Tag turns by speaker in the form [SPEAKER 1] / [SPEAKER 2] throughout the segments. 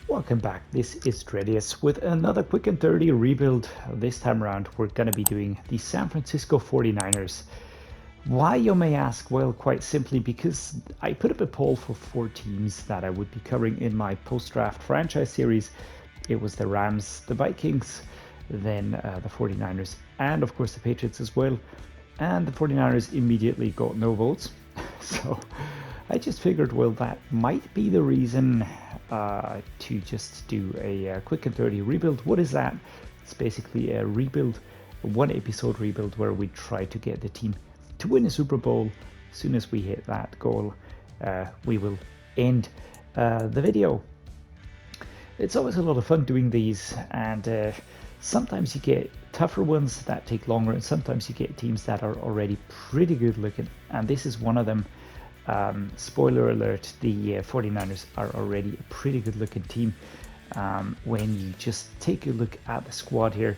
[SPEAKER 1] Welcome back, this is Dreddeus with another quick and dirty rebuild. This time around we're going to be doing the San Francisco 49ers. Why, you may ask? Well, quite simply because I put up a poll for 4 teams that I would be covering in my post-draft franchise series. It was the Rams, the Vikings, then the 49ers, and of course the Patriots as well. And the 49ers immediately got no votes. So I just figured, well, that might be the reason to just do a quick and dirty rebuild. What is that? It's basically a rebuild, a 1 episode rebuild where we try to get the team to win a Super Bowl. As soon as we hit that goal, we will end the video. It's always a lot of fun doing these, and sometimes you get tougher ones that take longer, and sometimes you get teams that are already pretty good looking, and this is one of them. Spoiler alert, the 49ers are already a pretty good looking team. When you just take a look at the squad here,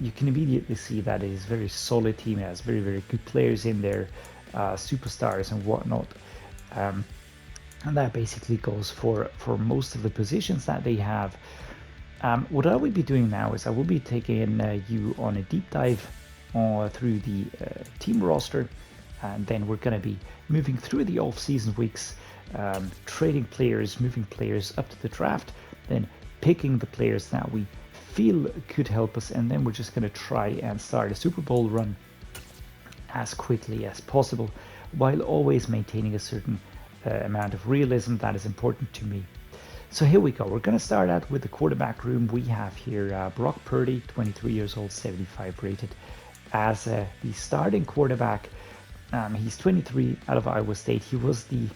[SPEAKER 1] you can immediately see that it is a very solid team. It has very, very good players in there, superstars and whatnot. And that basically goes for most of the positions that they have. What I will be doing now is I will be taking you on a deep dive through the team roster, and then we're going to be moving through the off-season weeks, trading players, moving players up to the draft, then picking the players that we feel could help us, and then we're just going to try and start a Super Bowl run as quickly as possible, while always maintaining a certain amount of realism that is important to me. So here we go. We're going to start out with the quarterback room. We have here Brock Purdy, 23 years old, 75 rated, as the starting quarterback. He's 23, out of Iowa State. He was the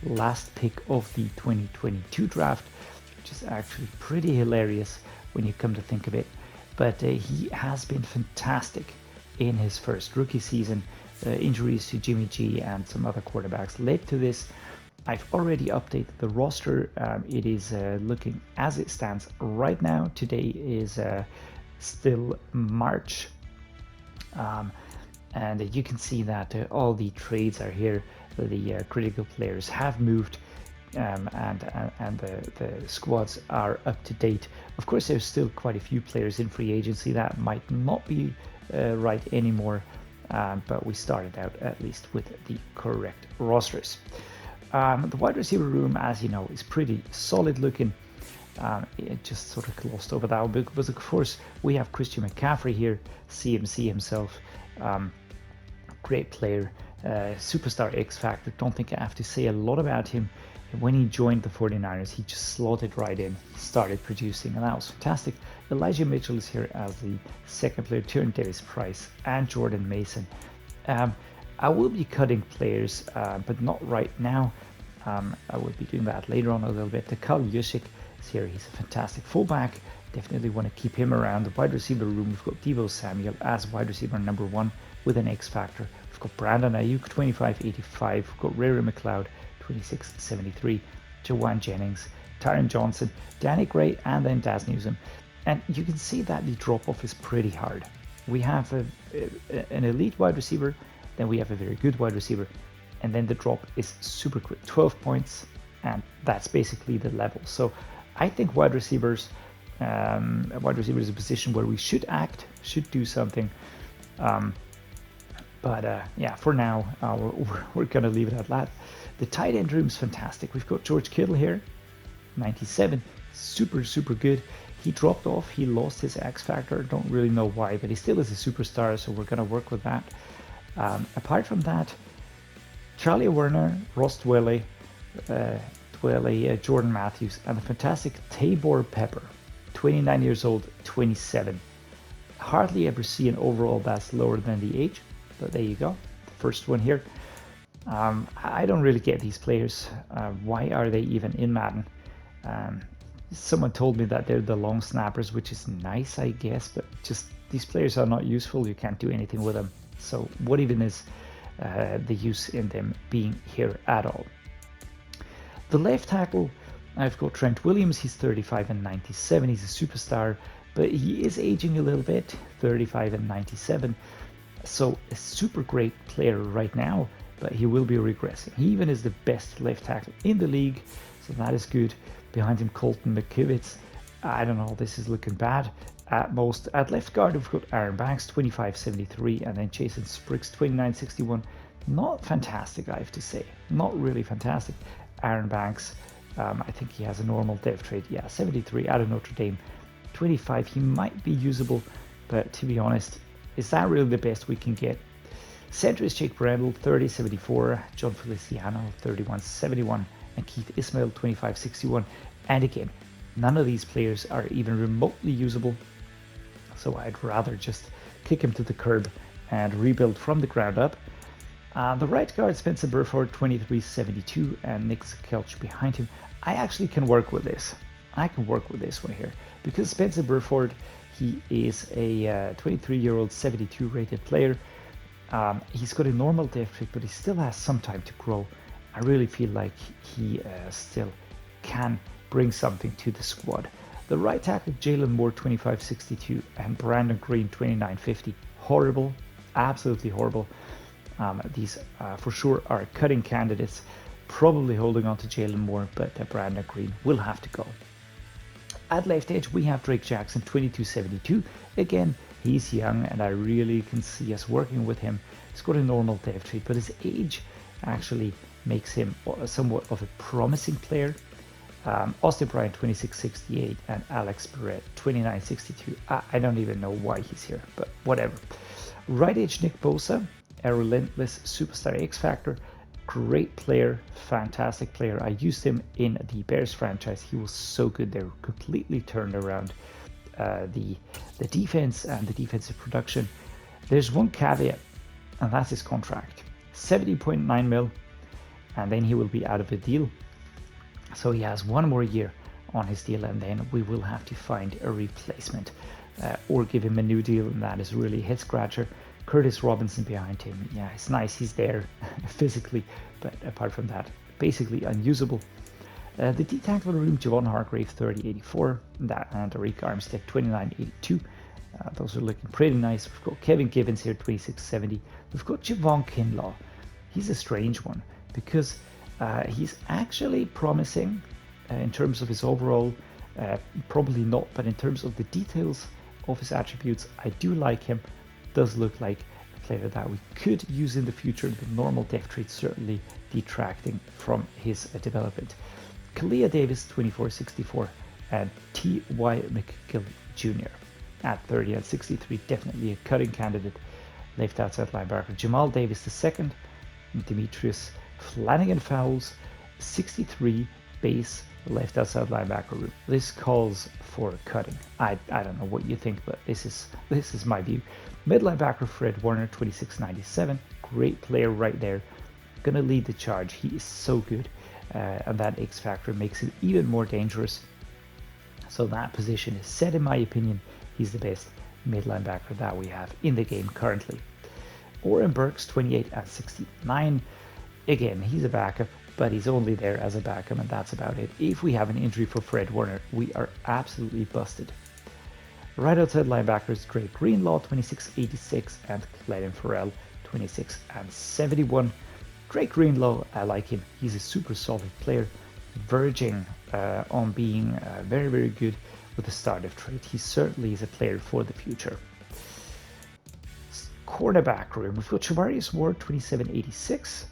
[SPEAKER 1] last pick of the 2022 draft, which is actually pretty hilarious when you come to think of it. But he has been fantastic in his first rookie season. Injuries to Jimmy G and some other quarterbacks led to this. I've already updated the roster. It is looking as it stands right now. Today is still March. And you can see that all the trades are here. The critical players have moved, and the squads are up to date. Of course, there's still quite a few players in free agency that might not be right anymore, but we started out at least with the correct rosters. The wide receiver room, as you know, is pretty solid looking. It just sort of glossed over that because, of course, we have Christian McCaffrey here, CMC himself. Great player, superstar X Factor. Don't think I have to say a lot about him. When he joined the 49ers, he just slotted right in, started producing, and that was fantastic. Elijah Mitchell is here as the second player, Dreddeus Price and Jordan Mason. I will be cutting players, but not right now. I will be doing that later on a little bit. Kyle Juszczyk is here. He's a fantastic fullback. Definitely want to keep him around. The wide receiver room, we've got Deebo Samuel as wide receiver number 1 with an X factor. We've got Brandon Ayuk, 25.85. We've got Ray McLeod, 26.73. Jawan Jennings, Tyron Johnson, Danny Gray, and then Daz Newsome. And you can see that the drop-off is pretty hard. We have an elite wide receiver, then we have a very good wide receiver, and then the drop is super quick, 12 points, and that's basically the level. So I think wide receiver is a position where we should act, should do something. But yeah, for now, we're going to leave it at that. The tight end room is fantastic. We've got George Kittle here, 97, super, super good. He dropped off. He lost his X factor. Don't really know why, but he still is a superstar, so we're going to work with that. Apart from that, Charlie Werner, Ross Dwelly, Jordan Matthews, and the fantastic Tabor Pepper, 29 years old, 27. Hardly ever see an overall that's lower than the age, but there you go. The first one here. I don't really get these players. Why are they even in Madden? Someone told me that they're the long snappers, which is nice, I guess, but just these players are not useful. You can't do anything with them. So what even is the use in them being here at all? The left tackle, I've got Trent Williams. He's 35 and 97. He's a superstar, but he is aging a little bit, 35 and 97. So a super great player right now, but he will be regressing. He even is the best left tackle in the league. so that is good. Behind him, Colton McKivitz. I don't know, this is looking bad at most. At left guard, we've got Aaron Banks, 25.73, and then Jason Spriggs, 29.61. Not fantastic, I have to say. Not really fantastic. Aaron Banks, I think he has a normal dev trade. Yeah, 73 out of Notre Dame. 25, he might be usable, but to be honest, is that really the best we can get? Center is Jake Brendel, 30.74, John Feliciano, 31.71, and Keith Ismail, 25.61. And again, none of these players are even remotely usable, so I'd rather just kick him to the curb and rebuild from the ground up. The right guard, Spencer Burford, 23.72, and Nick Kelch behind him. I actually can work with this. I can work with this one here, because Spencer Burford, he is a 23-year-old 72 rated player. He's got a normal dev trait, but he still has some time to grow. I really feel like he still can bring something to the squad. The right tackle, Jalen Moore, 25.62, and Brandon Green, 29.50. Horrible, absolutely horrible. These for sure are cutting candidates. Probably holding on to Jalen Moore, but Brandon Green will have to go. At left edge, we have Drake Jackson, 22.72. Again, he's young, and I really can see us working with him. He's got a normal dev trait, but his age actually makes him somewhat of a promising player. Austin Bryant, 26.68, and Alex Barrett, 29.62. I don't even know why he's here, but whatever. Right edge, Nick Bosa, a relentless superstar X Factor. Great player, fantastic player. I used him in the Bears franchise. He was so good. They completely turned around the defense and the defensive production. There's one caveat, and that's his contract. 70.9 mil, and then he will be out of the deal. So he has one more year on his deal, and then we will have to find a replacement or give him a new deal, and that is really a head scratcher. Curtis Robinson behind him. Yeah, it's nice he's there physically, but apart from that, basically unusable. The D-tackle room, Javon Hargrave, 30.84, and Tariq Armstead, 29.82. Those are looking pretty nice. We've got Kevin Givens here, 26.70. We've got Javon Kinlaw. He's a strange one because he's actually promising in terms of his overall, probably not, but in terms of the details of his attributes, I do like him. Does look like a player that we could use in the future. The normal dev trait certainly detracting from his development. Kalia Davis, 24.64, and T.Y. McGill Jr. at 30 and 63, definitely a cutting candidate. Left outside linebacker, Jamal Davis II, Demetrius Flanagan Fowles, 63 base left outside linebacker room. This calls for cutting. I don't know what you think, but this is my view. Mid linebacker Fred Warner, 26.97, great player right there. Gonna lead the charge. He is so good, and that X factor makes it even more dangerous. So that position is set, in my opinion. He's the best mid linebacker that we have in the game currently. Oren Burks, 28 and 69. Again, he's a backup, but he's only there as a backup, and that's about it. If we have an injury for Fred Warner, we are absolutely busted. Right outside linebackers, Drake Greenlaw, 26.86, and Clayton Farrell, 26 and 71. Drake Greenlaw, I like him. He's a super solid player, verging on being very, very good with the startup trait. He certainly is a player for the future. Cornerback room, we've got Shavarius Ward, 27.86.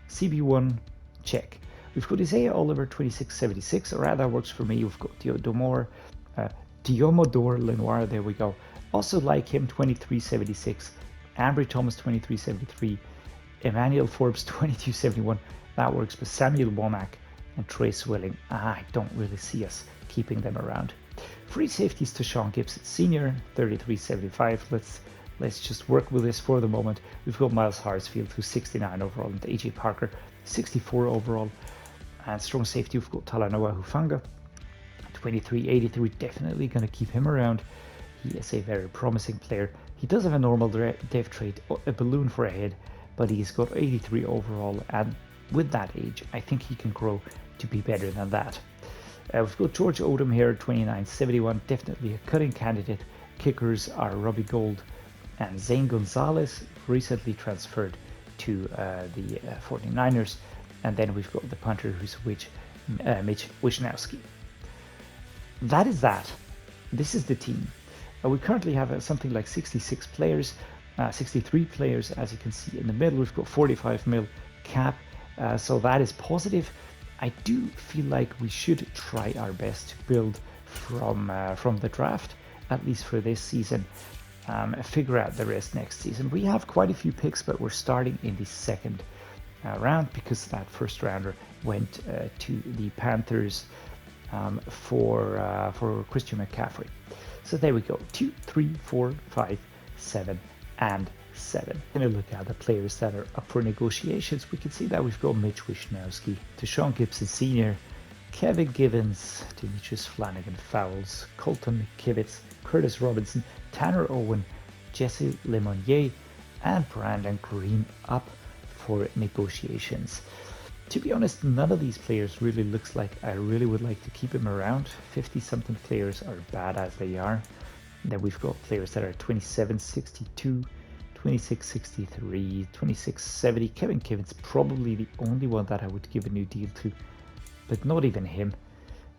[SPEAKER 1] CB1, check. We've got Isaiah Oliver, 26.76. Alright, that works for me. We've got Diomodor Lenoir, there we go. Also like him, 23.76. Ambry Thomas, 23.73. Emmanuel Forbes, 22.71. That works. But Samuel Womack and Trey Swilling, I don't really see us keeping them around. Free safeties to Sean Gibson Sr., 33.75. Let's just work with this for the moment. We've got Miles Harsfield, who's 69 overall, and AJ Parker, 64 overall. And strong safety, we've got Talanoa Hufanga, 23.83. Definitely going to keep him around. He is a very promising player. He does have a normal dev trait, a balloon for a head, but he's got 83 overall, and with that age, I think he can grow to be better than that. We've got George Odom here, 29.71, definitely a cutting candidate. Kickers are Robbie Gould and Zane Gonzalez, recently transferred to the 49ers. And then we've got the punter, who's which Mitch Wisnowski. That is that. This is the team. We currently have something like 66 players, 63 players, as you can see in the middle. We've got 45 mil cap, so that is positive. I do feel like we should try our best to build from the draft, at least for this season. Figure out the rest next season. We have quite a few picks, but we're starting in the second round because that first rounder went to the Panthers for Christian McCaffrey. So there we go, 2, 3, 4, 5, 7, and 7. Going to look at the players that are up for negotiations. We can see that we've got Mitch Wisnowski, Deshaun Gibson Sr., Kevin Givens, Demetrius Flanagan Fowles, Colton McKivitz, Curtis Robinson, Tanner Owen, Jesse Lemonnier, and Brandon Green up for negotiations. To be honest, none of these players really looks like I really would like to keep them around. 50-something players are bad as they are. Then we've got players that are 27-62, 26-63, 26-70. Kevin Givens probably the only one that I would give a new deal to, but not even him.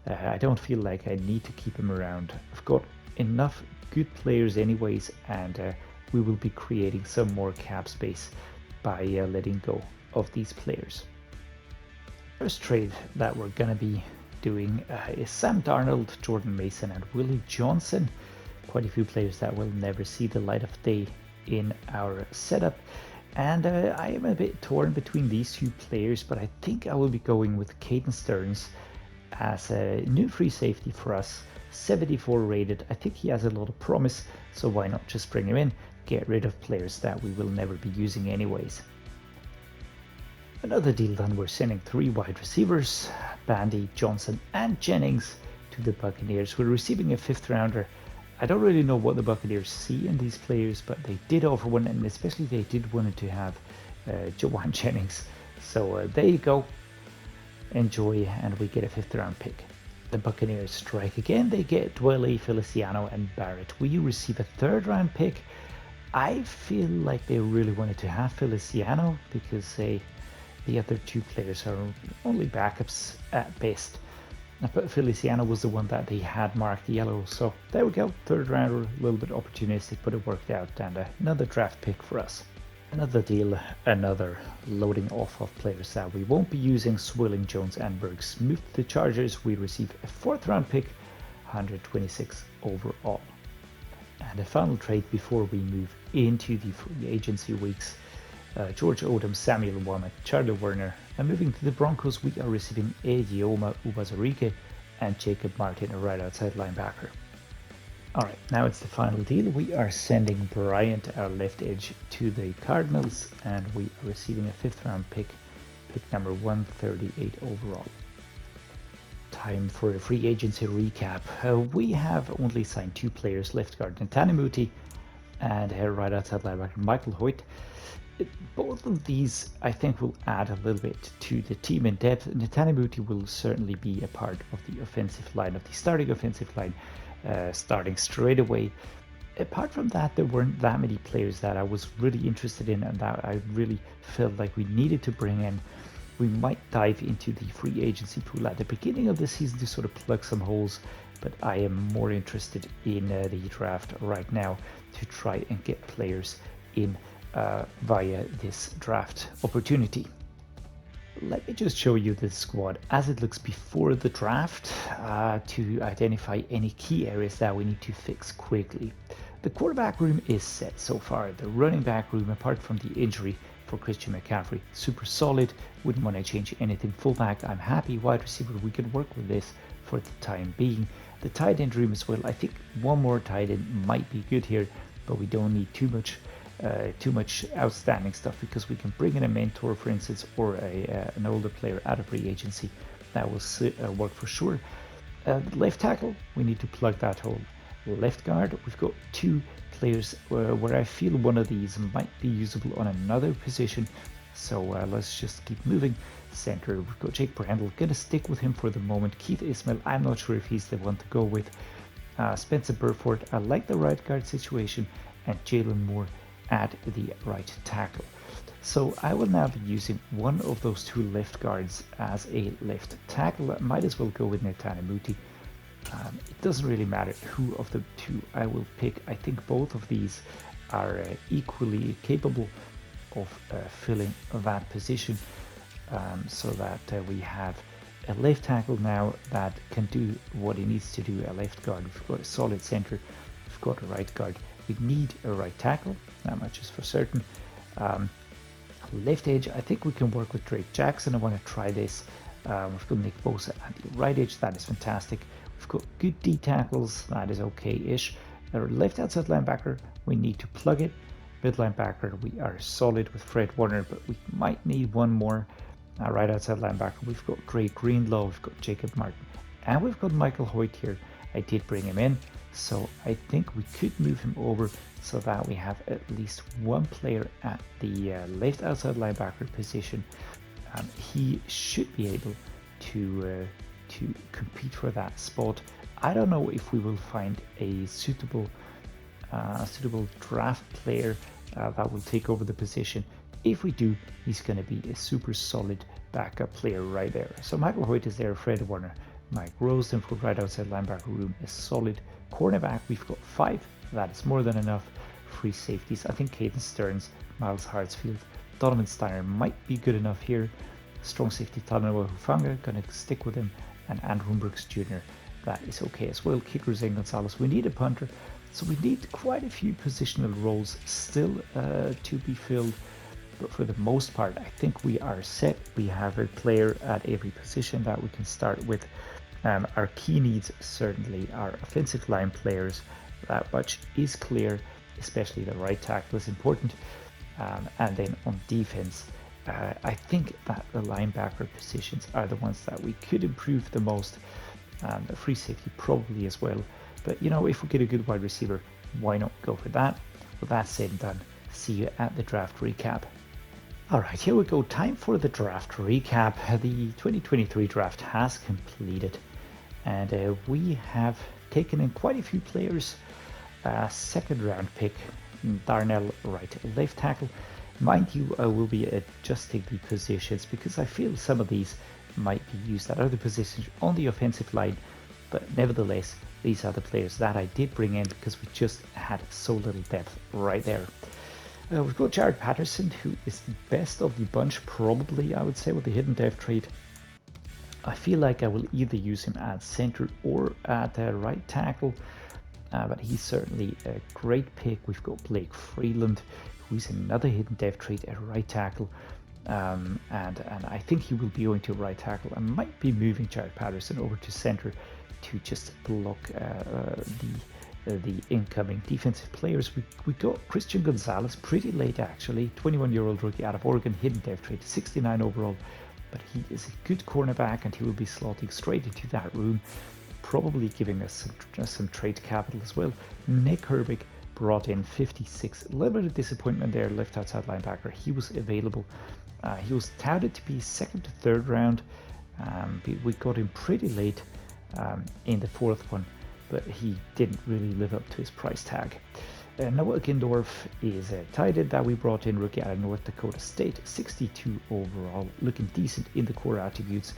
[SPEAKER 1] I don't feel like I need to keep him around. I've got enough good players anyways, and we will be creating some more cap space by letting go of these players. First trade that we're going to be doing is Sam Darnold, Jordan Mason, and Willie Johnson. Quite a few players that will never see the light of day in our setup. And I am a bit torn between these two players, but I think I will be going with Caden Stearns as a new free safety for us, 74 rated. I think he has a lot of promise, so why not just bring him in, get rid of players that we will never be using anyways. Another deal done, we're sending 3 wide receivers, Bandy, Johnson, and Jennings to the Buccaneers. We're receiving a 5th rounder. I don't really know what the Buccaneers see in these players, but they did offer one, and especially they did want to have Jawan Jennings. So there you go. Enjoy, and we get a 5th round pick. The Buccaneers strike again. They get Dwele, Feliciano, and Barrett. We receive a 3rd round pick. I feel like they really wanted to have Feliciano because the other 2 players are only backups at best. But Feliciano was the one that they had marked yellow, so there we go, 3rd rounder, a little bit opportunistic, but it worked out, and another draft pick for us. Another deal, another loading off of players that we won't be using. Swilling, Jones, and Bergs moved to the Chargers. We receive a 4th round pick, 126 overall. And a final trade before we move into the free agency weeks. George Odom, Samuel Womack, Charlie Werner. And moving to the Broncos, we are receiving Edioma Ubazarike and Jacob Martin, a right outside linebacker. Alright, now it's the final deal. We are sending Bryant, our left edge, to the Cardinals, and we are receiving a 5th round pick, pick number 138 overall. Time for a free agency recap. We have only signed 2 players, left guard Ntanimuti and right outside linebacker Michael Hoyt. Both of these, I think, will add a little bit to the team in depth. Ntanimuti will certainly be a part of the offensive line, of the starting offensive line, starting straight away. Apart from that, there weren't that many players that I was really interested in and that I really felt like we needed to bring in. We might dive into the free agency pool at the beginning of the season to sort of plug some holes, but I am more interested in the draft right now to try and get players in via this draft opportunity. Let me just show you the squad as it looks before the draft to identify any key areas that we need to fix quickly. The quarterback room is set so far. The running back room, apart from the injury for Christian McCaffrey, super solid. Wouldn't want to change anything. Fullback, I'm happy. Wide receiver, we can work with this for the time being. The tight end room as well. I think one more tight end might be good here, but we don't need too much outstanding stuff because we can bring in a mentor, for instance, or an older player out of free agency. That will work for sure. Left tackle, we need to plug that hole. Left guard, we've got 2 players where I feel one of these might be usable on another position, so let's just keep moving. Center, we've got Jake Brandel, gonna stick with him for the moment. Keith Ismail, I'm not sure if he's the one to go with. Spencer Burford, I like the right guard situation, and Jalen Moore at the right tackle. So I will now be using one of those two left guards as a left tackle. I might as well go with Netanamuti. It doesn't really matter who of the two I will pick. I think both of these are equally capable of filling that position, so that we have a left tackle now that can do what he needs to do, a left guard. We've got a solid center, we've got a right guard. We need a right tackle, that much is for certain. Left edge, I think we can work with Drake Jackson. I want to try this. We've got Nick Bosa at the right edge, that is fantastic. We've got good D tackles, that is okay-ish. Our left outside linebacker, we need to plug it. Mid linebacker, we are solid with Fred Warner, but we might need one more. Right outside linebacker, we've got Drake Greenlaw, we've got Jacob Martin, and we've got Michael Hoyt here. I did bring him in, so I think we could move him over so that we have at least one player at the left outside linebacker position. He should be able to compete for that spot. I don't know if we will find a suitable draft player that will take over the position. If we do, he's going to be a super solid backup player right there. So Michael Hoyt is there, Fred Warner, Mike Rosen for right outside linebacker room, a solid cornerback. We've got 5, that is more than enough. Free safeties, I think Caden Stearns, Miles Hartsfield, Donovan Steiner might be good enough here. Strong safety Talanoa Hufanga, gonna stick with him, and Andrew Brooks Jr., that is okay as well. Kicker Zane Gonzalez, we need a punter, so we need quite a few positional roles still to be filled. But for the most part, I think we are set. We have a player at every position that we can start with. Our key needs certainly are offensive line players. That much is clear, especially the right tackle is important. And then on defense, I think that the linebacker positions are the ones that we could improve the most. The free safety probably as well. But you know, if we get a good wide receiver, why not go for that? With that said and done, see you at the draft recap. Alright, here we go. Time for the draft recap. The 2023 draft has completed, and we have taken in quite a few players. Second round pick, Darnell Wright, left tackle. Mind you, I will be adjusting the positions because I feel some of these might be used at other positions on the offensive line, but nevertheless, these are the players that I did bring in because we just had so little depth right there. We've got Jared Patterson, who is the best of the bunch, probably, I would say, with the hidden depth trait. I feel like I will either use him at center or at right tackle, but he's certainly a great pick. We've got Blake Freeland, who's another hidden depth trait at right tackle, and I think he will be going to right tackle. I might be moving Jared Patterson over to center to just block the incoming defensive players. We got Christian Gonzalez pretty late actually, 21-year-old rookie out of Oregon, hidden depth trait, 69 overall, but he is a good cornerback and he will be slotting straight into that room, probably giving us some trade capital as well. Nick Herbig brought in 56, a little bit of disappointment there, left outside linebacker. He was available. He was touted to be second to third round. We got him pretty late in the fourth one, but he didn't really live up to his price tag. Noah Gindorf is a tight end that we brought in, rookie out of North Dakota State, 62 overall, looking decent in the core attributes,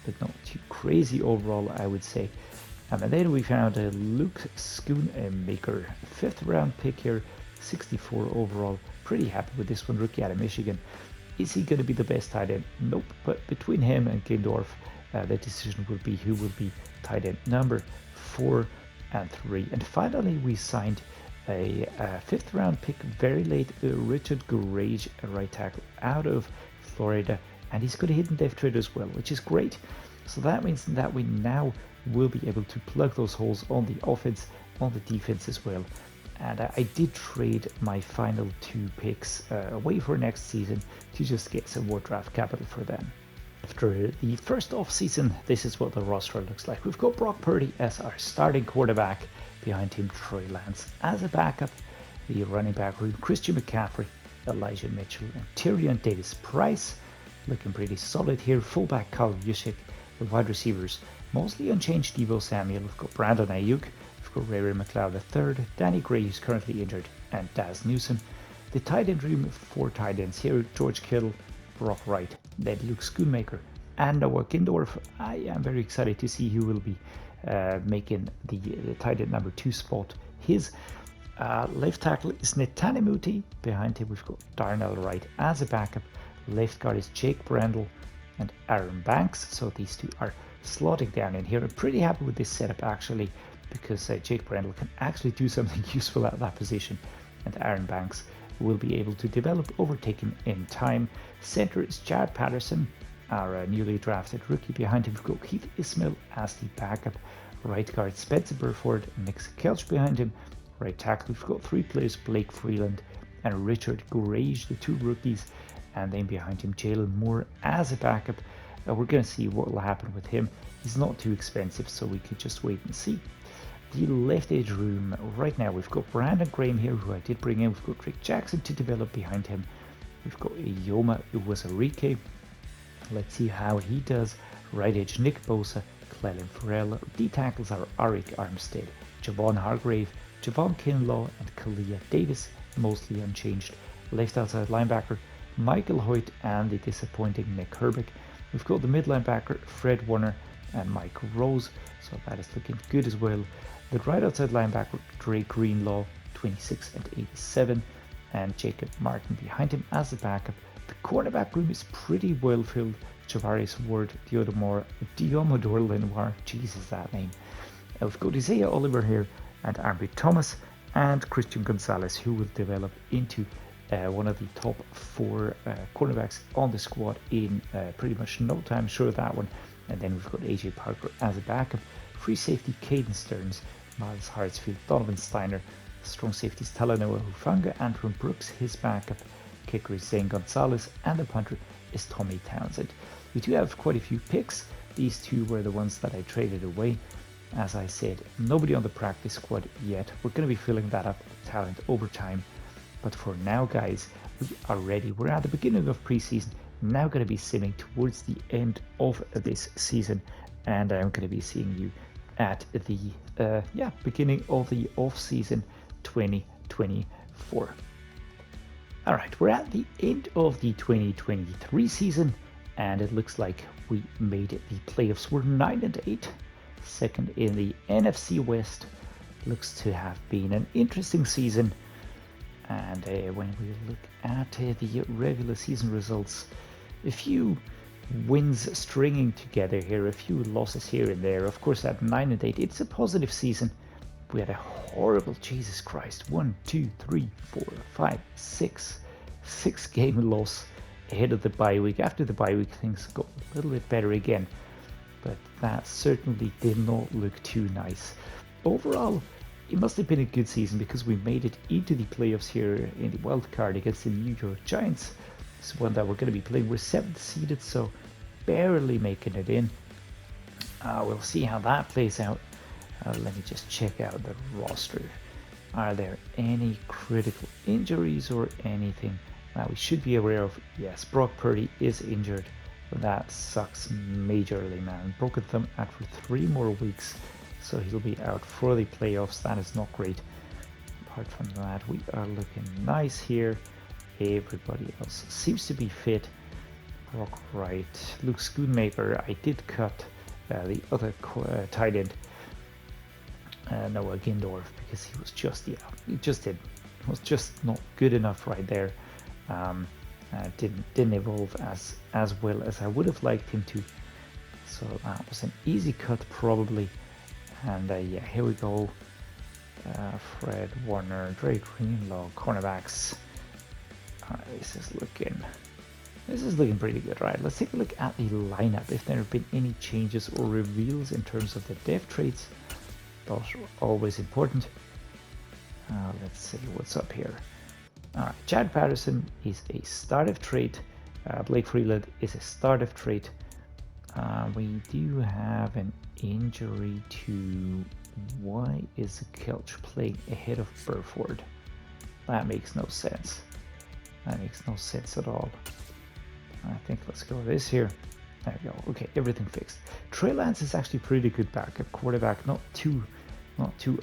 [SPEAKER 1] but not too crazy overall, I would say. And then we found Luke Schoonmaker, 5th round pick here, 64 overall. Pretty happy with this one, rookie out of Michigan. Is he going to be the best tight end? Nope, but between him and Gindorf, the decision will be who will be tight end number 4 and 3. And finally, we signed a 5th round pick very late, Richard Gurage, a right tackle out of Florida, and he's got a hidden depth trait as well, which is great. So that means that we now will be able to plug those holes on the offense, on the defense as well. And I did trade my final 2 picks away for next season to just get some more draft capital for them. After the first off-season, this is what the roster looks like. We've got Brock Purdy as our starting quarterback, behind him Trey Lance as a backup, the running back room, Christian McCaffrey, Elijah Mitchell, and Tyrion Davis-Price, looking pretty solid here. Fullback Kyle Juszczyk, the wide receivers, mostly unchanged. Deebo Samuel, we've got Brandon Ayuk, we've got Ray McLeod III, Danny Gray, who's currently injured, and Daz Newsome. The tight end room, 4 tight ends here: George Kittle, Brock Wright, then Luke Schoonmaker, and Noah Gindorf. I am very excited to see who will be making the tight end number 2 spot. His left tackle is Netanimuti. Behind him we've got Darnell Wright as a backup. Left guard is Jake Brendel and Aaron Banks. So these two are slotting down in here. I'm pretty happy with this setup actually, because Jake Brendel can actually do something useful at that position, and Aaron Banks will be able to develop, overtaken in time. Center is Jared Patterson, our newly drafted rookie. Behind him we've got Keith Ismail as the backup. Right guard Spencer Burford, Nick Kelch behind him. Right tackle we've got 3 players: Blake Freeland and Richard Gorage, the 2 rookies, and then behind him Jalen Moore as a backup. We're going to see what will happen with him. He's not too expensive, so we could just wait and see. The left edge room right now, we've got Brandon Graham here, who I did bring in. We've got Drake Jackson to develop behind him. We've got Iyoma Uwazurike. Let's see how he does. Right edge Nick Bosa, Clelin Ferrell. D tackles are Arik Armstead, Javon Hargrave, Javon Kinlaw, and Kalia Davis, mostly unchanged. Left outside linebacker Michael Hoyt and the disappointing Nick Herbig. We've got the mid linebacker Fred Warner and Mike Rose, so that is looking good as well. The right outside linebacker Drake Greenlaw, 26 and 87, and Jacob Martin behind him as the backup. The cornerback room is pretty well filled. Javarius Ward, Diomodor Lenoir, Jesus that name. We've got Isaiah Oliver here, and Ambry Thomas, and Christian Gonzalez, who will develop into one of the top 4 cornerbacks on the squad in pretty much no time. Sure of that one. And then we've got AJ Parker as a backup. Free safety Caden Stearns, Miles Hartsfield, Donovan Steiner. Strong safeties Talanoa Hufanga, Antron Brooks, his backup. Kicker is Zane Gonzalez, and the punter is Tommy Townsend. We do have quite a few picks. These 2 were the ones that I traded away. As I said, nobody on the practice squad yet. We're going to be filling that up with talent over time. But for now, guys, we are ready. We're at the beginning of preseason. Now going to be simming towards the end of this season, and I'm going to be seeing you at the beginning of the off-season 2024. All right, we're at the end of the 2023 season, and it looks like we made it. The playoffs were 9-8, second in the NFC West. Looks to have been an interesting season. And when we look at the regular season results, a few wins stringing together here, a few losses here and there. Of course, at 9-8, it's a positive season. We had a horrible, Jesus Christ, 1, 2, 3, 4, 5, 6 game loss ahead of the bye week. After the bye week, things got a little bit better again, but that certainly did not look too nice. Overall, it must have been a good season because we made it into the playoffs here in the wild card against the New York Giants. It's one that we're going to be playing. We're 7th seeded, so barely making it in. We'll see how that plays out. Let me just check out the roster. Are there any critical injuries or anything that we should be aware of? Yes, Brock Purdy is injured. That sucks majorly, man. Broken thumb out for 3 more weeks. So he'll be out for the playoffs. That is not great. Apart from that, we are looking nice here. Everybody else seems to be fit. Brock Wright, Luke Schoonmaker. I did cut the other tight end, Noah Gindorf, because he was just was just not good enough right there. Didn't evolve as well as I would have liked him to. So that was an easy cut probably. And yeah, here we go. Fred Warner, Drake Greenlaw, cornerbacks. This is looking pretty good, right? Let's take a look at the lineup. If there have been any changes or reveals in terms of the depth traits, those are always important. Let's see what's up here. All right, Chad Patterson is a startup trait. Blake Freeland is a startup trait. We do have an injury to... Why is Kelch playing ahead of Burford? That makes no sense. That makes no sense at all. I think let's go with this here. There we go. Okay, everything fixed. Trey Lance is actually pretty good backup quarterback. Not too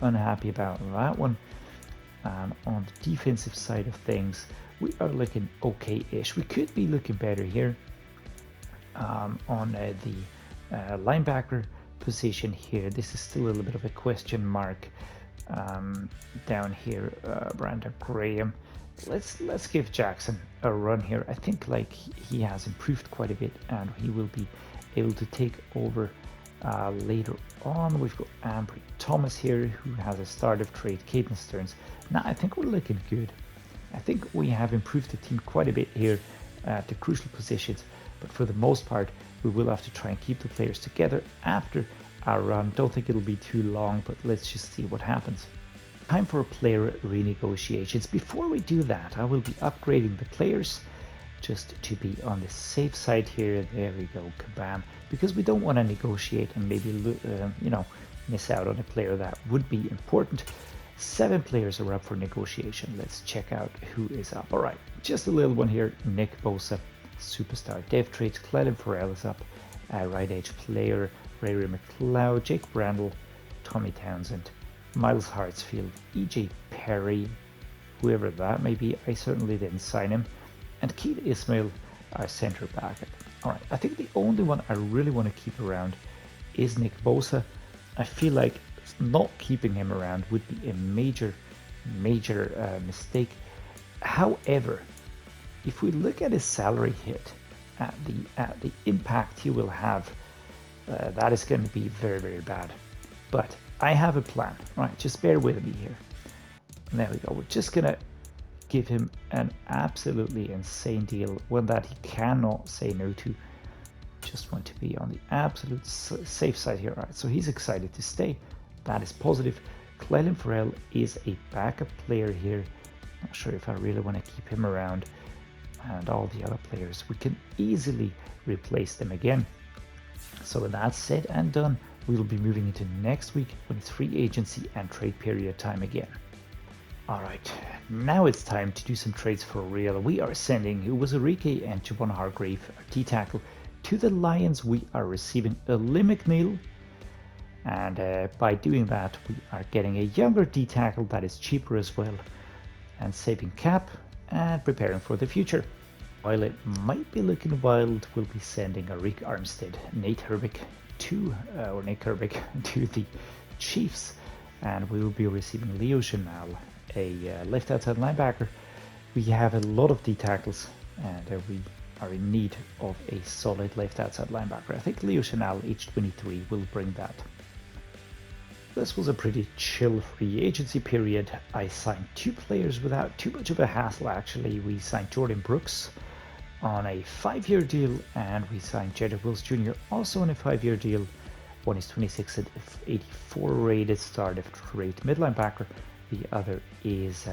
[SPEAKER 1] unhappy about that one. On the defensive side of things, we are looking okay-ish. We could be looking better here. On the linebacker position here, this is still a little bit of a question mark. Down here, Brandon Graham. Let's give Jackson a run here. I think like he has improved quite a bit, and he will be able to take over later on. We've got Ambry Thomas here, who has a start of trade. Caden Stearns. Now I think we're looking good. I think we have improved the team quite a bit here at the crucial positions, but for the most part, we will have to try and keep the players together after our run. Don't think it'll be too long, but let's just see what happens. Time for player renegotiations. Before we do that, I will be upgrading the players just to be on the safe side here. There we go, kabam, because we don't want to negotiate and maybe miss out on a player that would be important. 7 players are up for negotiation. Let's check out who is up. All right, just a little one here. Nick Bosa, superstar dev trades. Clelin Farrell is up. Right edge player Ray McLeod, Jake Brandle, Tommy Townsend, Miles Hartsfield, EJ Perry, whoever that may be. I certainly didn't sign him. And Keith Ismail, our center backup. All right, I think the only one I really want to keep around is Nick Bosa. I feel like not keeping him around would be a major mistake. However, if we look at his salary hit, at the impact he will have, that is going to be very bad. But I have a plan. Right, just bear with me here. And there we go. We're just gonna give him an absolutely insane deal, one that he cannot say no to. Just want to be on the absolute safe side here. All right, so he's excited to stay. That is positive. Clelin Farrell is a backup player here. Not sure if I really want to keep him around. And all the other players, we can easily replace them again. So with that said and done, we will be moving into next week when it's free agency and trade period time again. All right, now it's time to do some trades for real. We are sending Uwazurike and Javon Hargrave, our D-tackle, to the Lions. We are receiving a McNeil, and by doing that, we are getting a younger D-tackle that is cheaper as well, and saving cap and preparing for the future. While it might be looking wild, we'll be sending Arik Armstead, Nate Herbig to the Chiefs, and we will be receiving Leo Chenal, a left outside linebacker. We have a lot of D tackles, and we are in need of a solid left outside linebacker. I think Leo Chenal, age 23, will bring that. This was a pretty chill free agency period. I signed 2 players without too much of a hassle, actually. We signed Jordan Brooks on a 5-year deal, and we signed Jedrick Wills Jr. also on a 5-year deal. One is 26 at 84 rated start of trade mid linebacker. The other is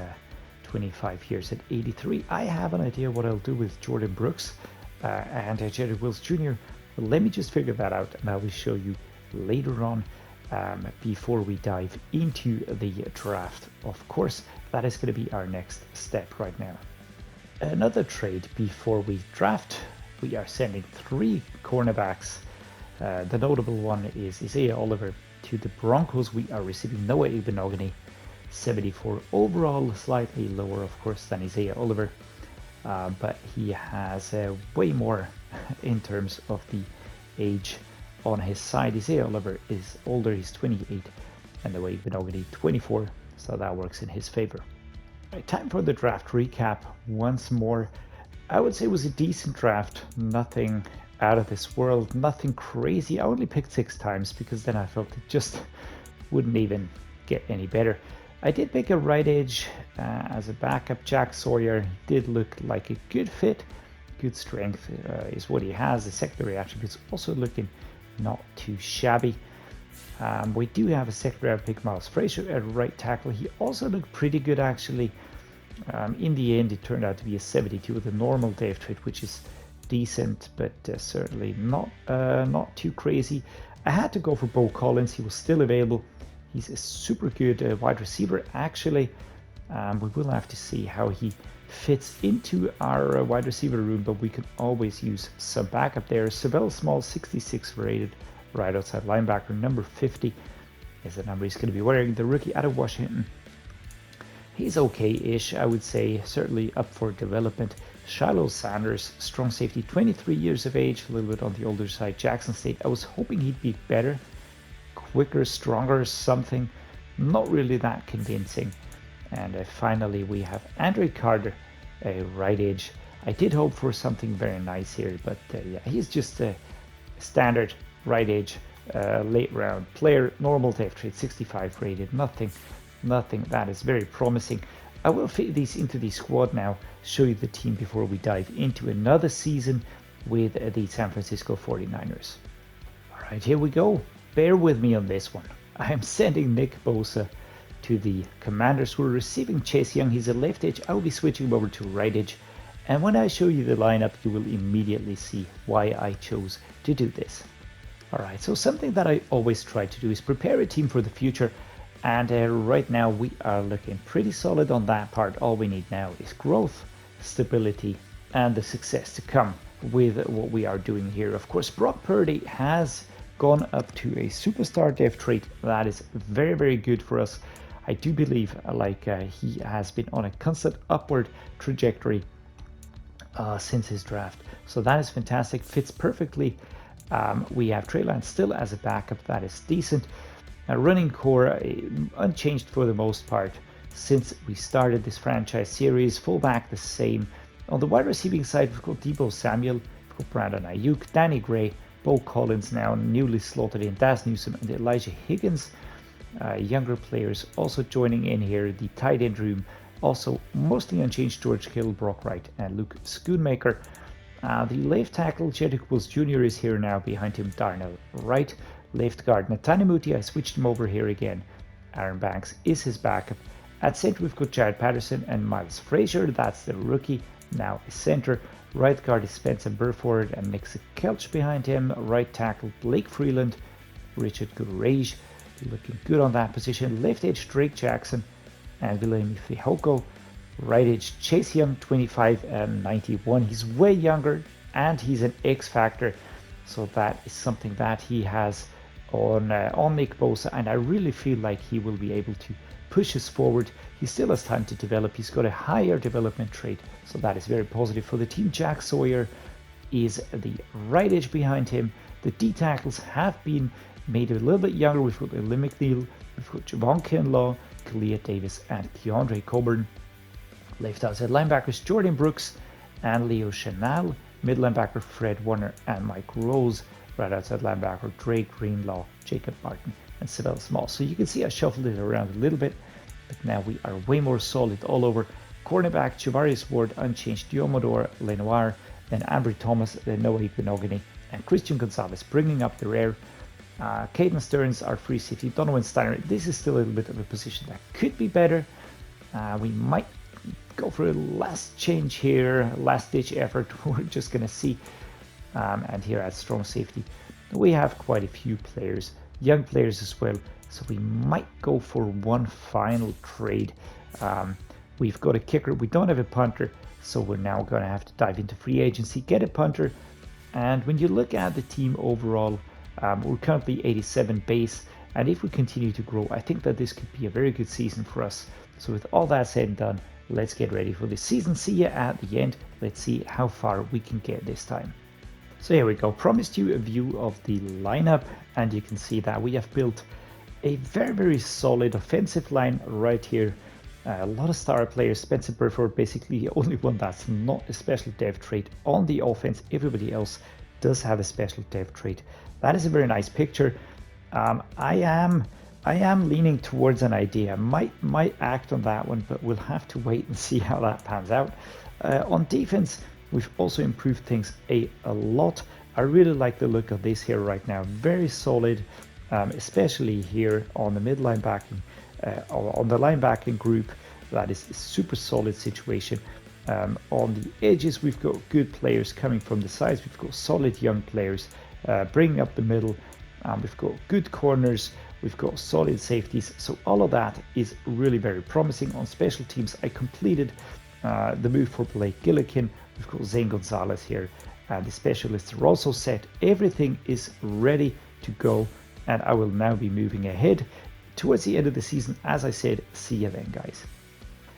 [SPEAKER 1] 25 years at 83. I have an idea what I'll do with Jordan Brooks and Jedrick Wills Jr. Let me just figure that out, and I will show you later on. Before we dive into the draft, of course, that is going to be our next step right now. Another trade before we draft, we are sending 3 cornerbacks. The notable one is Isaiah Oliver to the Broncos. We are receiving Noah Ibenogany, 74 overall, slightly lower of course than Isaiah Oliver, but he has way more in terms of the age on his side. Isaiah Oliver is older, he's 28, and the way Benogany 24, so that works in his favor. Right, time for the draft recap once more. I would say it was a decent draft, nothing out of this world, nothing crazy. I only picked 6 times because then I felt it just wouldn't even get any better. I did pick a right edge as a backup. Jack Sawyer did look like a good fit. Good strength is what he has. The secondary attributes also looking not too shabby. We do have a second round pick, Miles Frazier, at right tackle. He also looked pretty good actually. In the end, it turned out to be a 72 with a normal dev trade, which is decent, but certainly not too crazy. I had to go for Bo Collins. He was still available. He's a super good wide receiver actually. We will have to see how he fits into our wide receiver room, but we can always use some backup there. Savell Small, 66 rated right outside linebacker, number 50 is the number he's going to be wearing. The rookie out of Washington, He's okay-ish, I would say, certainly up for development. Shiloh Sanders, strong safety, 23 years of age, a little bit on the older side. Jackson State, I was hoping he'd be better, quicker, stronger, something. Not really that convincing. And finally, we have Andre Carter, a right edge. I did hope for something very nice here, but yeah, he's just a standard right edge, late round player, normal depth trait, 65 rated, nothing that is very promising. I will fit these into the squad now, show you the team before we dive into another season with the San Francisco 49ers. All right, here we go. Bear with me on this one. I am sending Nick Bosa to the Commanders, who are receiving Chase Young. He's a left edge. I will be switching him over to right edge. And when I show you the lineup, you will immediately see why I chose to do this. All right, so something that I always try to do is prepare a team for the future. And right now we are looking pretty solid on that part. All we need now is growth, stability, and the success to come with what we are doing here. Of course, Brock Purdy has gone up to a superstar depth trait. That is very, very good for us. I do believe he has been on a constant upward trajectory since his draft. So that is fantastic, fits perfectly. We have Trey Lance still as a backup. That is decent. Running core unchanged for the most part since we started this franchise series. Fullback the same. On the wide receiving side, we've got Deebo Samuel, we've got Brandon Ayuk, Danny Gray, Bo Collins now newly slotted in, Daz Newsome, and Elijah Higgins. Younger players also joining in here. The tight end room also mostly unchanged. George Kittle, Brock Wright, and Luke Schoonmaker. The left tackle, Jedrick Wills Jr. is here now. Behind him, Darnell Wright. Left guard, Netane, I switched him over here again. Aaron Banks is his backup. At center, we've got Jared Patterson and Miles Frazier. That's the rookie, now a center. Right guard is Spencer Burford and Nick Kelch behind him. Right tackle, Blake Freeland, Richard Gurage, looking good on that position. Left edge, Drake Jackson and William Fihoko. Right edge, Chase Young, 25 and 91. He's way younger and he's an X factor. So that is something that he has on Nick Bosa, and I really feel like he will be able to push us forward. He still has time to develop. He's got a higher development trait, so that is very positive for the team. Jack Sawyer is the right edge behind him. The D tackles have been made a little bit younger. We've got Lim McNeil, we've got Javon Kinlaw, Kalia Davis, and Keandre Coburn. Left outside linebackers, Jordan Brooks and Leo Chenal. Mid linebacker, Fred Warner and Mike Rose. Right outside linebacker, Drake Greenlaw, Jacob Martin, and Savell Small. So you can see I shuffled it around a little bit, but now we are way more solid all over. Cornerback, Javarius Ward, unchanged. Diomodor Lenoir, then Ambry Thomas, then Noah Igbinogany, and Christian Gonzalez bringing up the rear. Caden Stearns, our free safety. Donovan Steiner, this is still a little bit of a position that could be better. We might go for a last change here, last ditch effort. We're just going to see. And here at strong safety, we have quite a few players, young players as well. So we might go for one final trade. We've got a kicker. We don't have a punter. So we're now going to have to dive into free agency, get a punter. And when you look at the team overall, we're currently 87 base. And if we continue to grow, I think that this could be a very good season for us. So with all that said and done, let's get ready for the season. See you at the end. Let's see how far we can get this time. So here we go. Promised you a view of the lineup, and you can see that we have built a very, very solid offensive line right here. A lot of star players. Spencer Burford, basically the only one that's not a special dev trait on the offense. Everybody else does have a special dev trait. That is a very nice picture. I am leaning towards an idea. Might act on that one, but we'll have to wait and see how that pans out. On defense, we've also improved things a lot. I really like the look of this here right now. Very solid, especially here on the mid linebacking, on the linebacking group. That is a super solid situation. On the edges, we've got good players coming from the sides. We've got solid young players bringing up the middle. We've got good corners. We've got solid safeties. So all of that is really very promising. On special teams, I completed the move for Blake Gillikin. We've got Zane Gonzalez here. The specialists are also set. Everything is ready to go. And I will now be moving ahead towards the end of the season. As I said, see you then, guys.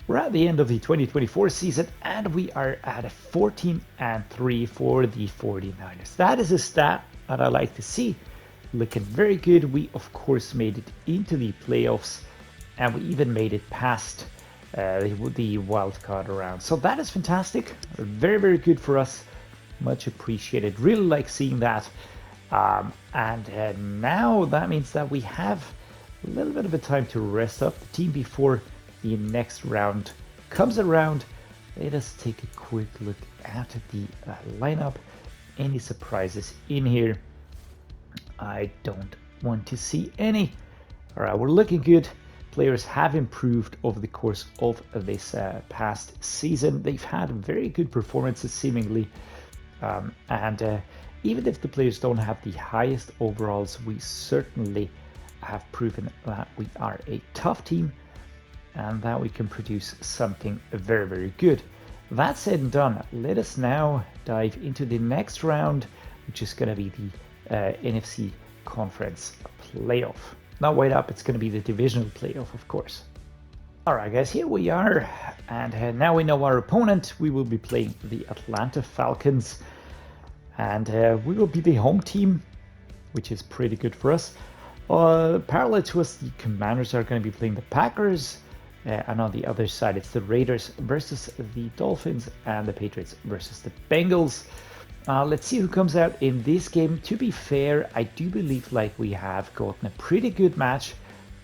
[SPEAKER 1] We're at the end of the 2024 season, and we are at a 14-3 for the 49ers. That is a stat that I like to see. Looking very good. We, of course, made it into the playoffs, and we even made it past the wild card round. So that is fantastic. Very, very good for us. Much appreciated. Really like seeing that. And now that means that we have a little bit of a time to rest up the team before the next round comes around. Let us take a quick look at the lineup. Any surprises in here? I don't want to see any. All right, we're looking good. Players have improved over the course of this past season. They've had very good performances seemingly, and even if the players don't have the highest overalls, we certainly have proven that we are a tough team and that we can produce something very, very good. That said and done, let us now dive into the next round, which is going to be the NFC Conference Playoff. Not wait up, it's going to be the divisional playoff, of course. All right, guys, here we are, and now we know our opponent. We will be playing the Atlanta Falcons, and we will be the home team, which is pretty good for us. Parallel to us, the Commanders are going to be playing the Packers, and on the other side, it's the Raiders versus the Dolphins, and the Patriots versus the Bengals. Let's see who comes out in this game. To be fair, I do believe like we have gotten a pretty good match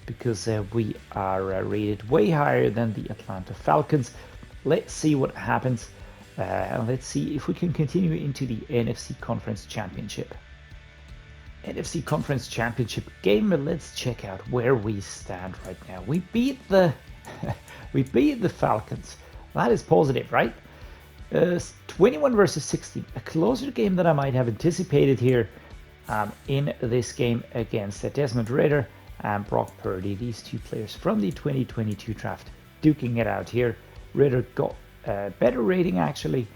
[SPEAKER 1] because we are rated way higher than the Atlanta Falcons. Let's see what happens, and let's see if we can continue into the NFC Conference Championship. NFC Conference Championship game. Let's check out where we stand right now. We beat the Falcons. That is positive, right? 21 versus 16, a closer game than I might have anticipated here in this game against Desmond Ridder and Brock Purdy. These two players from the 2022 draft duking it out here. Ridder got a better rating actually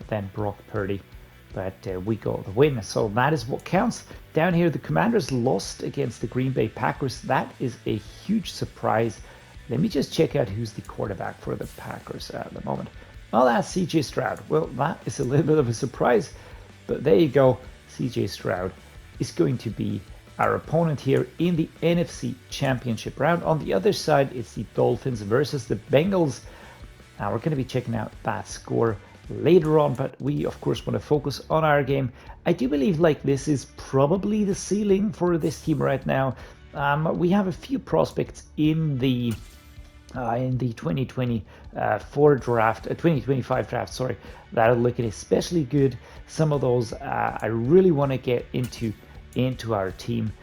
[SPEAKER 1] than Brock Purdy, but we got the win, so that is what counts. Down here, the Commanders lost against the Green Bay Packers. That is a huge surprise. Let me just check out who's the quarterback for the Packers at the moment. Well, that's CJ Stroud. Well, that is a little bit of a surprise, but there you go. CJ Stroud is going to be our opponent here in the NFC Championship round. On the other side, it's the Dolphins versus the Bengals. Now, we're going to be checking out that score later on, but we, of course, want to focus on our game. I do believe like this is probably the ceiling for this team right now. We have a few prospects in the 2025 draft, sorry, that are looking especially good. Some of those I really want to get into our team.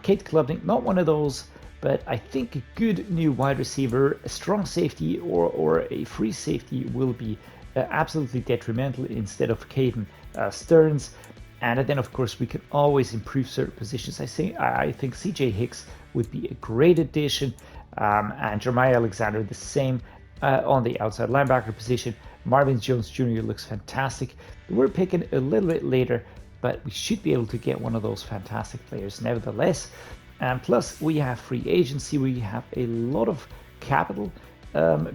[SPEAKER 1] Kate Klubnik, not one of those, but I think a good new wide receiver, a strong safety, or a free safety will be absolutely detrimental instead of Caden Stearns. And then, of course, we can always improve certain positions. I think CJ Hicks would be a great addition. And Jeremiah Alexander the same on the outside linebacker position. Marvin Jones Jr. looks fantastic. We're picking a little bit later, but we should be able to get one of those fantastic players nevertheless. And plus, we have free agency. We have a lot of capital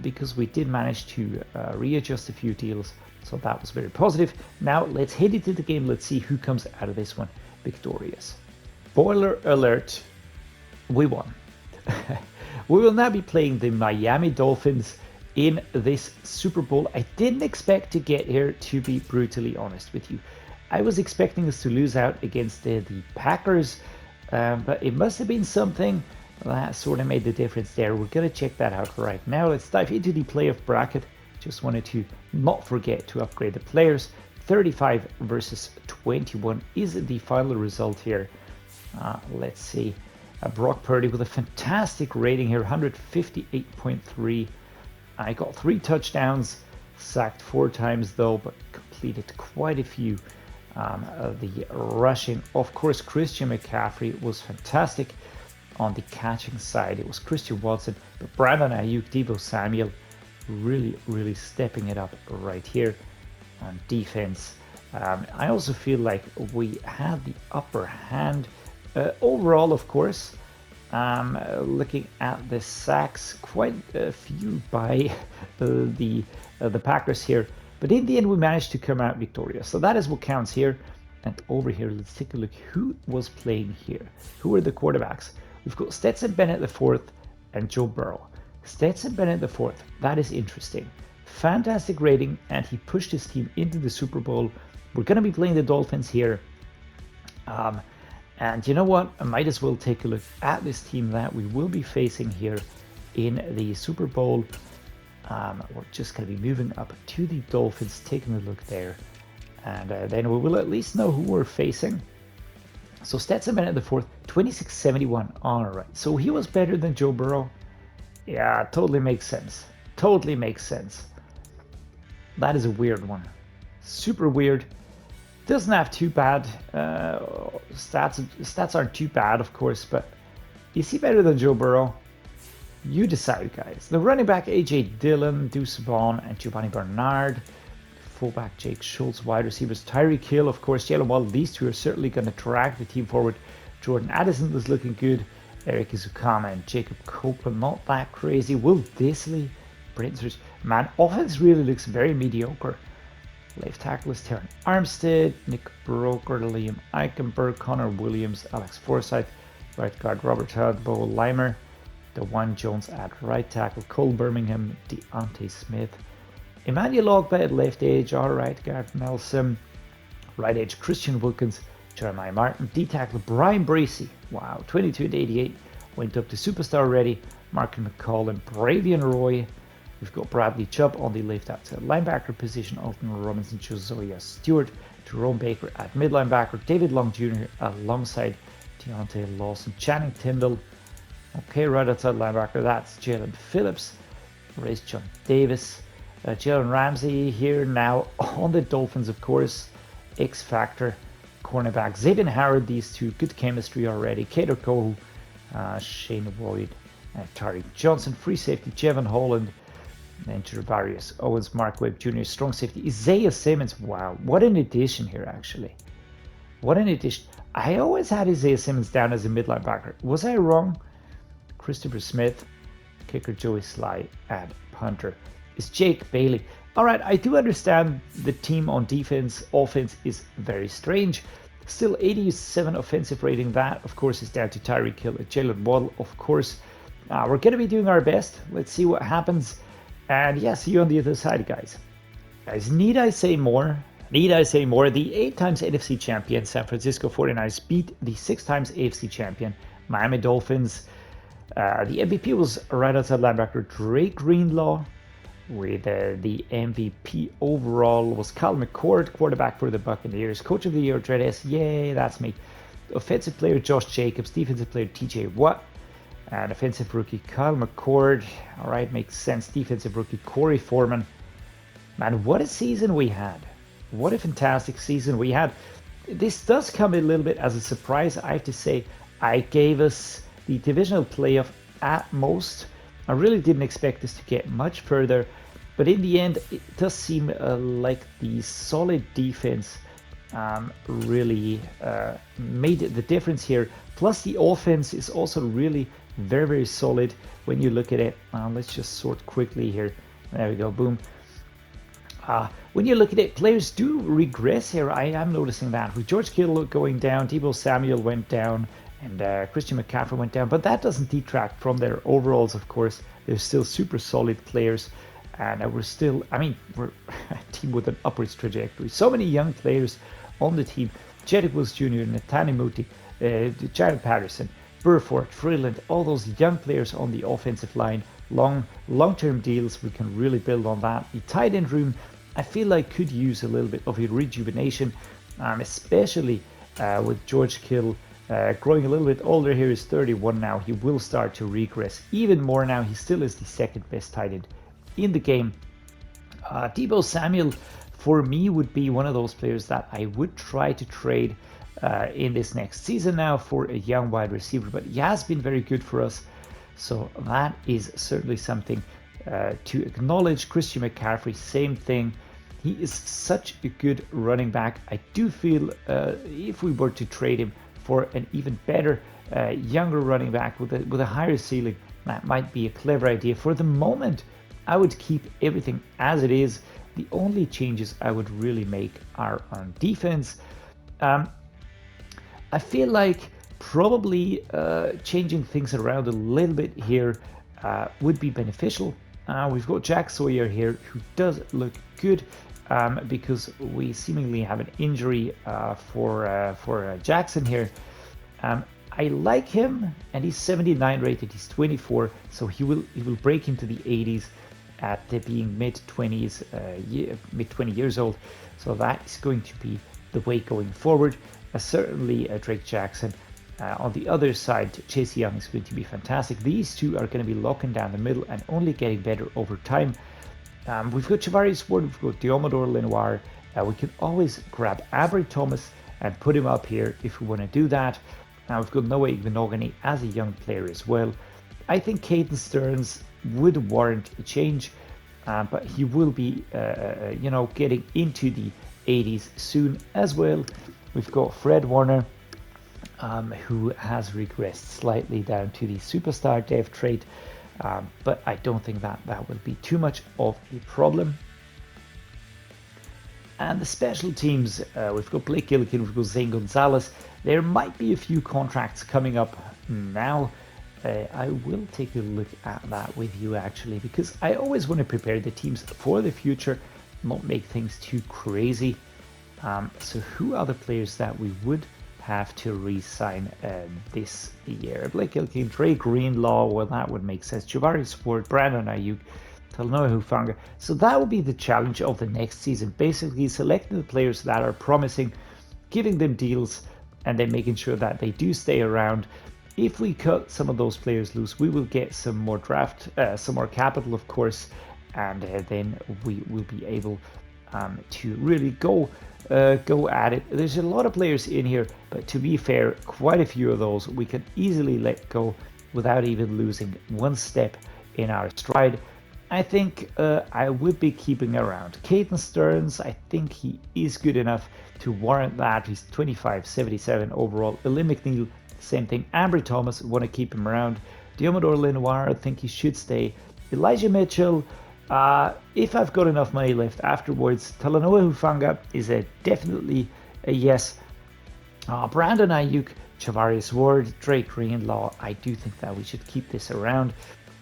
[SPEAKER 1] because we did manage to readjust a few deals. So that was very positive. Now let's head into the game. Let's see who comes out of this one victorious. Spoiler alert, we won. We will now be playing the Miami Dolphins in this Super Bowl. I didn't expect to get here, to be brutally honest with you. I was expecting us to lose out against the Packers, but it must have been something that sort of made the difference there. We're going to check that out right now. Let's dive into the playoff bracket. Just wanted to not forget to upgrade the players. 35 versus 21 is the final result here. Let's see. Brock Purdy with a fantastic rating here, 158.3. I got 3 touchdowns, sacked 4 times though, but completed quite a few. The rushing, of course, Christian McCaffrey was fantastic. On the catching side, it was Christian Watson, but Brandon Ayuk, Deebo Samuel, really stepping it up right here. On defense, I also feel like we had the upper hand overall, of course, Looking at the sacks, quite a few by the Packers here. But in the end, we managed to come out victorious. So that is what counts here. And over here, let's take a look. Who was playing here? Who were the quarterbacks? We've got Stetson Bennett the fourth and Joe Burrow. Stetson Bennett the fourth. That is interesting. Fantastic rating, and he pushed his team into the Super Bowl. We're going to be playing the Dolphins here. And you know what? I might as well take a look at this team that we will be facing here in the Super Bowl. We're just going to be moving up to the Dolphins, taking a look there. And then we will at least know who we're facing. So Stetson Bennett the fourth, 2671. All right. So he was better than Joe Burrow. Yeah, totally makes sense. Totally makes sense. That is a weird one. Super weird. Doesn't have too bad stats aren't too bad, of course, but is he better than Joe Burrow? You decide, guys. The running back AJ Dillon, Deuce Vaughn, and Giovanni Bernard. Fullback Jake Schultz, wide receivers Tyreek Hill, of course, Jalen Waddle. These two are certainly going to drag the team forward. Jordan Addison was looking good. Eric Izukama and Jacob Copeland, not that crazy. Will Disley, Brentford. Man, offense really looks very mediocre. Left tackle is Terran Armstead, Nick Broker, Liam Eichenberg, Connor Williams, Alex Forsyth, right guard Robert Hudd, Bo Limer, DeJuan Jones at right tackle, Cole Birmingham, Deontay Smith, Emmanuel Ogba at left edge, alright, Garrett Nelson, right edge Christian Wilkins, Jeremiah Martin, D tackle Brian Bracey, wow, 22-88, went up to superstar already, Markin McCall and Bravion Roy. We've got Bradley Chubb on the left outside linebacker position, Alton Robinson, Josiah Stewart, Jerome Baker at mid linebacker, David Long Jr. alongside Deontay Lawson, Channing Tindall. Okay, right outside linebacker, that's Jalen Phillips, Race John Davis, Jalen Ramsey here now on the Dolphins, of course, X Factor, cornerback Xavier Howard, these two, good chemistry already, Kader Kohu, Shane Boyd, Tariq Johnson, free safety, Jevon Holland, and Javarius Owens, Mark Webb Jr., strong safety, Isaiah Simmons. Wow, what an addition here, actually. What an addition. I always had Isaiah Simmons down as a mid linebacker. Was I wrong? Christopher Smith, kicker Joey Sly, and punter is Jake Bailey. All right, I do understand the team on defense. Offense is very strange. Still 87 offensive rating. That, of course, is down to Tyreek Hill and Jalen Waddle, of course. We're going to be doing our best. Let's see what happens. And yeah, see you on the other side, guys. Guys, need I say more? Need I say more? The 8 times NFC champion San Francisco 49ers beat the 6 times AFC champion Miami Dolphins. The MVP was right outside linebacker Drake Greenlaw. With the MVP overall was Kyle McCord, quarterback for the Buccaneers. Coach of the Year, Dreddeus. Yay, that's me. Offensive player Josh Jacobs. Defensive player TJ Watt. And offensive rookie Kyle McCord. All right, makes sense. Defensive rookie Corey Foreman. Man, what a season we had. What a fantastic season we had. This does come a little bit as a surprise, I have to say. I gave us the divisional playoff at most. I really didn't expect us to get much further. But in the end, it does seem like the solid defense really made the difference here. Plus, the offense is also really very, very solid when you look at it. Let's just sort quickly here. There we go, boom. When you look at it, players do regress here. I am noticing that. With George Kittle going down, Deebo Samuel went down, and Christian McCaffrey went down. But that doesn't detract from their overalls, of course. They're still super solid players. And we're still, we're a team with an upwards trajectory. So many young players on the team. Jedrick Wills Jr., Nathaniel Moody, Jared Patterson, Burford, Freeland, all those young players on the offensive line. Long-term deals, we can really build on that. The tight end room, I feel like could use a little bit of a rejuvenation, especially with George Kittle growing a little bit older here. He's 31 now. He will start to regress even more now. He still is the second best tight end in the game. Deebo Samuel, for me, would be one of those players that I would try to trade in this next season now for a young wide receiver, but he has been very good for us. So that is certainly something to acknowledge. Christian McCaffrey, same thing. He is such a good running back. I do feel if we were to trade him for an even better younger running back with a higher ceiling, that might be a clever idea. For the moment, I would keep everything as it is. The only changes I would really make are on defense. I feel like probably changing things around a little bit here would be beneficial. We've got Jack Sawyer here, who does look good because we seemingly have an injury for Jackson here. I like him, and he's 79 rated. He's 24, so he will break into the 80s at being mid 20 years old. So that is going to be the way going forward. Certainly Drake Jackson. On the other side, Chase Young is going to be fantastic. These two are going to be locking down the middle and only getting better over time. We've got Javarius Ward, we've got Diomedor Lenoir. We can always grab Abry Thomas and put him up here if we want to do that. We've got Noah Igbinogany as a young player as well. I think Caden Stearns would warrant a change, but he will be, getting into the 80s soon as well. We've got Fred Warner, who has regressed slightly down to the superstar dev trait, but I don't think that will be too much of a problem. And the special teams, we've got Blake Gillikin, we've got Zane Gonzalez. There might be a few contracts coming up now. I will take a look at that with you actually, because I always want to prepare the teams for the future, not make things too crazy. So who are the players that we would have to re-sign this year? Blake Gillikin, Dre Greenlaw, well that would make sense. Javarius Ward, Brandon Ayuk, Talanoa Hufanga. So that will be the challenge of the next season. Basically selecting the players that are promising, giving them deals, and then making sure that they do stay around. If we cut some of those players loose, we will get some more some more capital, of course, and then we will be able to really go at it. There's a lot of players in here, but to be fair, quite a few of those we can easily let go without even losing one step in our stride. I think I would be keeping around Caden Stearns. I think he is good enough to warrant that. He's 25, 77 overall. Elim McNeil, same thing. Ambry Thomas, want to keep him around. Diomedor Lenoir, I think he should stay. Elijah Mitchell, if I've got enough money left afterwards. Talanoa Hufanga is definitely a yes. Brandon Ayuk, Javarius Ward, Drake Greenlaw, I do think that we should keep this around.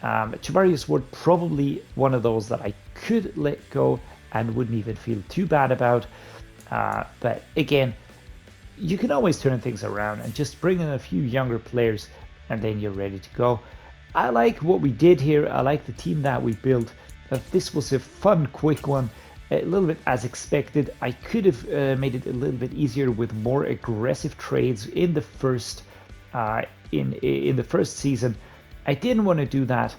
[SPEAKER 1] Javarius Ward, probably one of those that I could let go and wouldn't even feel too bad about. But again, you can always turn things around and just bring in a few younger players and then you're ready to go. I like what we did here. I like the team that we built. This was a fun, quick one, a little bit as expected. I could have made it a little bit easier with more aggressive trades in the first in the first season. I didn't want to do that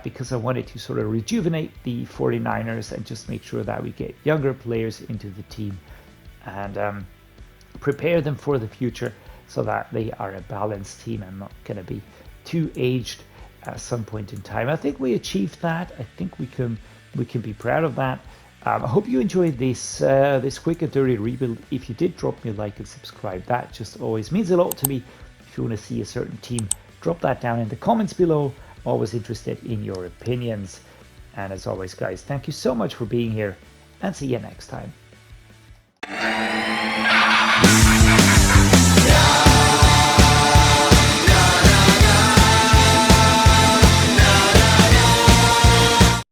[SPEAKER 1] because I wanted to sort of rejuvenate the 49ers and just make sure that we get younger players into the team and prepare them for the future so that they are a balanced team and not going to be too aged at some point in time. I think we achieved that. I think we can be proud of that. I hope you enjoyed this this quick and dirty rebuild. If you did, drop me a like and subscribe. That just always means a lot to me. If you want to see a certain team, drop that down in the comments below. Always interested in your opinions. And as always, guys, thank you so much for being here and see you next time.